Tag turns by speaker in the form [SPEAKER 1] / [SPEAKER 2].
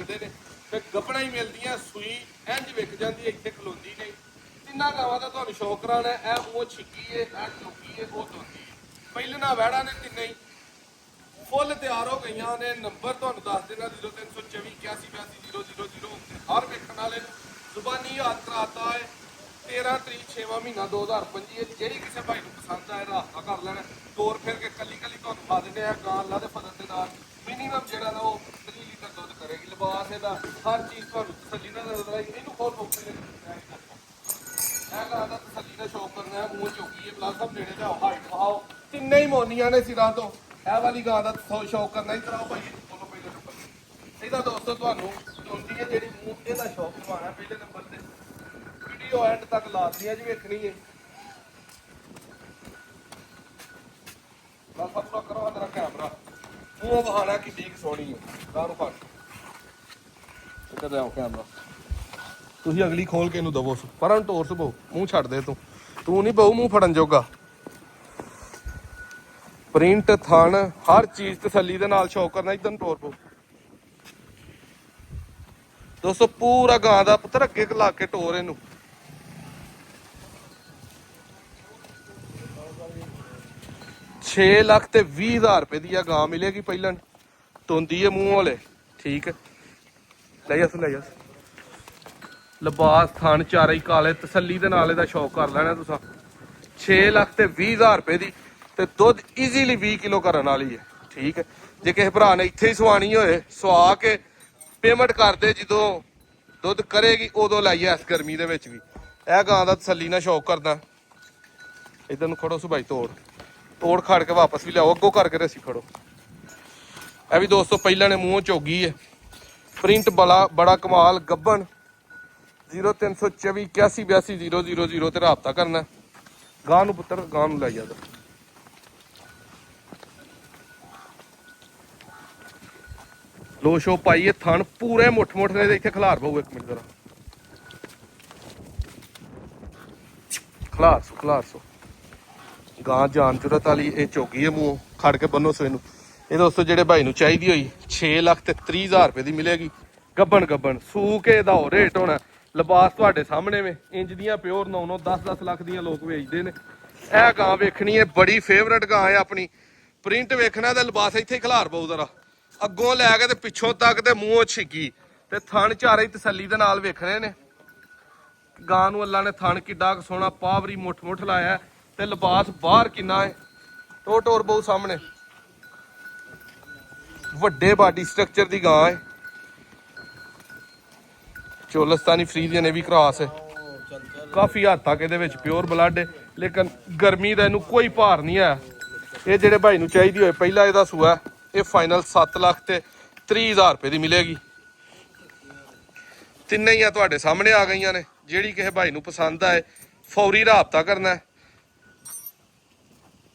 [SPEAKER 1] ਮਿਲਦੇ ਨੇ ਤੇ ਗੱਭਣਾ ਹੀ ਮਿਲਦੀਆਂ ਸੂਈ ਇੰਜ ਵਿਕ ਜਾਂਦੀ ਇੱਥੇ ਖਲੋਂਦੀ ਨਹੀਂ। ਤਿੰਨਾਂ ਗਾਵਾਂ ਦਾ ਤੁਹਾਨੂੰ ਸ਼ੌਕ ਕਰਾਉਣਾ। ਇਹ ਉਹ ਛਿੱਕੀ ਏ, ਇਹ ਚੋਕੀ ਏ, ਉਹ ਦੋਂਦੀ ਏ। ਪਹਿਲਾਂ ਵਹਿੜਾ ਨੇ ਤਿੰਨੇ ਹੀ ਫੁੱਲ ਤਿਆਰ ਹੋ ਗਈਆਂ ਨੇ। ਨੰਬਰ ਤੁਹਾਨੂੰ ਦੱਸ ਦੇਣਾ 0324 8182 000। ਹਰ ਵੇਖਣ ਵਾਲੇ ਨੂੰ ਜ਼ੁਬਾਨੀ ਯਾਦ ਕਰਾਤਾ ਹੈ। 13 ਤਰੀਕ 6ਵਾਂ ਮਹੀਨਾ 2025। ਜਿਹੜੀ ਕਿਸੇ ਭਾਈ ਨੂੰ ਪਸੰਦ ਆਏ ਰਾਬਤਾ ਕਰ ਲੈਣਾ। ਤੋਰ ਫਿਰ ਕੇ ਕੱਲੀ ਤੁਹਾਨੂੰ ਪਾ ਦਿੰਦੇ ਆ। ਗਾਂ ਅੱਲਾ ਦੇ ਫਜ਼ਲ ਦੇ ਨਾਲ ਮਿਨੀਮਮ ਜਿਹੜਾ ਨਾ ਉਹ 3 ਲੀਟਰ ਦੁੱਧ ਕਰੇਗੀ। ਲਿਬਾਸ ਇਹਦਾ ਹਰ ਚੀਜ਼ ਤੁਹਾਨੂੰ ਤਸੱਲੀ ਨਾਲ ਨਜ਼ਰ ਆਏਗੀ। ਇਹਨੂੰ ਖੋਲ ਮੌਕੇ ਇਹ ਗਾਂ ਦਾ ਤਸੱਲੀ ਨਾਲ ਸ਼ੌਕ ਕਰਨਾ ਹੈ। ਮੂੰਹ ਚੌਕੀ ਹੈ ਪਲਾਸ ਸਭ ਨੇੜੇ ਲਿਆਓ, ਹਾਈਟ ਖਾਓ। ਤਿੰਨੇ ਹੀ ਮੋਨੀਆਂ ਨੇ ਸਿਰਾਂ ਤੋਂ। ਇਹ ਵਾਲੀ ਗਾਂ ਦਾ ਸ਼ੌਕ ਕਰਨਾ ਹੀ ਕਰਾਓ ਭਾਈ। ਬੋਲੋ ਪਹਿਲੇ ਨੰਬਰ ਇਹਦਾ ਦੋਸਤੋ ਤੁਹਾਨੂੰ ਚੁੰਦੀ ਹੈ ਜਿਹੜੀ ਮੂੰਹ ਇਹਦਾ ਸ਼ੌਕ ਕਰਵਾਉਣਾ ਪਹਿਲੇ ਨੰਬਰ ਤੇ। ਵੀਡੀਓ ਐਂਡ ਤੱਕ ਲਾਜ਼ਮੀ ਜੀ ਵੇਖਣੀ ਹੈ। ਬਸ ਪੂਰਾ ਕਰੋ ਅੰਦਰ ਕੈਮਰਾ। ਮੂੰਹ ਵਹਾਣਾ ਕਿੰਨੀ ਕੁ ਸੋਹਣੀ ਹੈ। ਗਾਂ ਨੂੰ ਫੜ ਇੱਧਰ ਲਿਆਓ ਕੈਮਰਾ। ਤੁਸੀਂ ਅਗਲੀ ਖੋਲ ਕੇ ਇਹਨੂੰ ਦਵੋ ਪਰਾਂ ਟੋਰ ਸਭੋ। ਮੂੰਹ ਛੱਡ ਦੇ ਤੂੰ ਨਹੀਂ ਬਹੁ ਮੂੰਹ ਫੜਨ ਜੋਗਾ। ਪ੍ਰਿੰਟ ਥਣ ਹਰ ਚੀਜ਼ ਤਸੱਲੀ ਦੇ ਨਾਲ ਸ਼ੌਕ ਕਰਨਾ। ਇੱਧਰ ਟੋਰ ਪੋ ਦੋਸਤੋ। ਪੂਰਾ ਗਾਂ ਦਾ ਪੁੱਤਰ ਅੱਗੇ ਲਾ ਕੇ ਟੋਰ ਇਹਨੂੰ। ₹6,20,000 ਦੀ ਆ ਗਾਂ ਮਿਲੇਗੀ। ਪਹਿਲਾਂ ਤੋਂਦੀ ਹੈ ਮੂੰਹ ਵਾਲੇ ਠੀਕ ਹੈ। ਲੈ ਜਾ ਲਿਬਾਸ ਥਣ ਚਾਰੇ ਹੀ ਕਾਲੇ। ਤਸੱਲੀ ਦੇ ਨਾਲ ਇਹਦਾ ਸ਼ੌਕ ਕਰ ਲੈਣਾ ਤੁਸੀਂ। ₹6,20,000 ਦੀ ਤੇ ਦੁੱਧ ਈਜ਼ੀਲੀ 20 ਕਿਲੋ ਕਰਨ ਵਾਲੀ ਹੈ ਠੀਕ ਹੈ। ਜੇ ਕਿਸੇ ਭਰਾ ਨੇ ਇੱਥੇ ਹੀ ਸਵਾਣੀ ਹੋਏ ਸਵਾ ਕੇ ਪੇਮੈਂਟ ਕਰਦੇ ਜਦੋਂ ਦੁੱਧ ਕਰੇਗੀ ਉਦੋਂ ਲਾਈਏ। ਇਸ ਗਰਮੀ ਦੇ ਵਿੱਚ ਵੀ ਇਹ ਗਾਂ ਦਾ ਤਸੱਲੀ ਨਾਲ ਸ਼ੌਕ ਕਰਦਾ। ਇੱਧਰ ਨੂੰ ਖੜੋ ਸੁਭਾਈ ਤੋੜ ਖੜ ਕੇ ਵਾਪਸ ਵੀ ਲਿਆਓ। ਅੱਗੋਂ ਕਰਕੇ ਰੱਸੀ ਖੜੋ। ਇਹ ਵੀ ਦੋਸਤੋ ਪਹਿਲਾਂ ਨੇ ਮੂੰਹ ਚੋਗੀ ਹੈ। ਪ੍ਰਿੰਟ ਬੜਾ ਕਮਾਲ। ਗੱਬਣ 0324 8182 000 ਤੇ ਰਾਬਤਾ ਕਰਨਾ। ਗਾਂ ਨੂੰ ਪੁੱਤਰ ਗਾਂ ਨੂੰ ਲੈ ਜਾਂਦਾ। ਲੋ ਸ਼ੋ ਪਾਈਏ ਥਣ ਪੂਰੇ ਮੁੱਠ ਨੇ ਇੱਥੇ ਖਲਾਰ ਪਊ। ਇੱਕ ਮਿੰਟ ਜਰਾ ਖਲਾਰ ਸੋ ਗਾਂ ਜਾਨ ਜੁਰਤ ਵਾਲੀ। ਇਹ ਚੋਗੀ ਹੈ ਮੂੰਹ ਖੜ ਕੇ ਬੰਨੋ ਸੋ ਇਹਨੂੰ। ਇਹ ਦੋਸਤੋ ਜਿਹੜੇ ਭਾਈ ਨੂੰ ਚਾਹੀਦੀ ਹੋਈ ₹6,30,000 ਦੀ ਮਿਲੇਗੀ। ਗੱਬਣ ਸੂ ਕੇ ਇਹਦਾ ਹੋਰ ਰੇਟ ਹੋਣਾ। ਲਿਬਾਸ ਤੁਹਾਡੇ ਸਾਹਮਣੇ ਵੇ। ਇੰਜ ਦੀਆਂ ਪਿਓਰ 9 10 ਲੱਖ ਦੀਆਂ ਲੋਕ ਵੇਚਦੇ ਨੇ। ਇਹ ਗਾਂ ਵੇਖਣੀ ਹੈ ਬੜੀ ਫੇਵਰਟ ਗਾਂ ਹੈ ਆਪਣੀ। ਪ੍ਰਿੰਟ ਵੇਖਣਾ ਤੇ ਲਿਬਾਸ ਇੱਥੇ ਹੀ ਖਲਾਰ ਪਊ ਜ਼ਰਾ। ਅੱਗੋਂ ਲੈ ਕੇ ਤੇ ਪਿੱਛੋਂ ਤੱਕ ਤੇ ਮੂੰਹ ਛਿੱਗੀ ਤੇ ਥਣ ਚਾਰੇ ਤਸੱਲੀ ਦੇ ਨਾਲ ਵੇਖਣੇ ਨੇ। ਗਾਂ ਨੂੰ ਅੱਲਾ ਨੇ ਥਣ ਕਿੱਡਾ ਸੋਹਣਾ ਪਾਵਰੀ ਮੁੱਠ ਲਾਇਆ ਤੇ ਲਿਬਾਸ ਬਾਹਰ ਕਿੰਨਾ ਹੈ। ਟੋਰ ਬਹੁ ਸਾਹਮਣੇ ਵੱਡੇ ਬਾਡੀ ਸਟਰਕਚਰ ਦੀ ਗਾਂ ਹੈ। ਚੋਲਸਤਾਨੀ ਫਰੀਜ਼ੀਅਨ ਇਹ ਵੀ ਕ੍ਰਾਸ ਹੈ। ਕਾਫੀ ਹੱਦ ਤੱਕ ਇਹਦੇ ਵਿੱਚ ਪਿਓਰ ਬਲੱਡ ਹੈ। ਲੇਕਿਨ ਗਰਮੀ ਦਾ ਇਹਨੂੰ ਕੋਈ ਭਾਰ ਨਹੀਂ ਹੈ। ਇਹ ਜਿਹੜੇ ਭਾਈ ਨੂੰ ਚਾਹੀਦੀ ਹੋਏ ਪਹਿਲਾਂ ਇਹਦਾ ਸੂਆ ਇਹ ਫਾਈਨਲ ₹7,30,000 ਦੀ ਮਿਲੇਗੀ। ਤਿੰਨੇ ਹੀ ਆ ਤੁਹਾਡੇ ਸਾਹਮਣੇ ਆ ਗਈਆਂ ਨੇ। ਜਿਹੜੀ ਕਿਸੇ ਭਾਈ ਨੂੰ ਪਸੰਦ ਆਏ ਫੌਰੀ ਰਾਬਤਾ ਕਰਨਾ।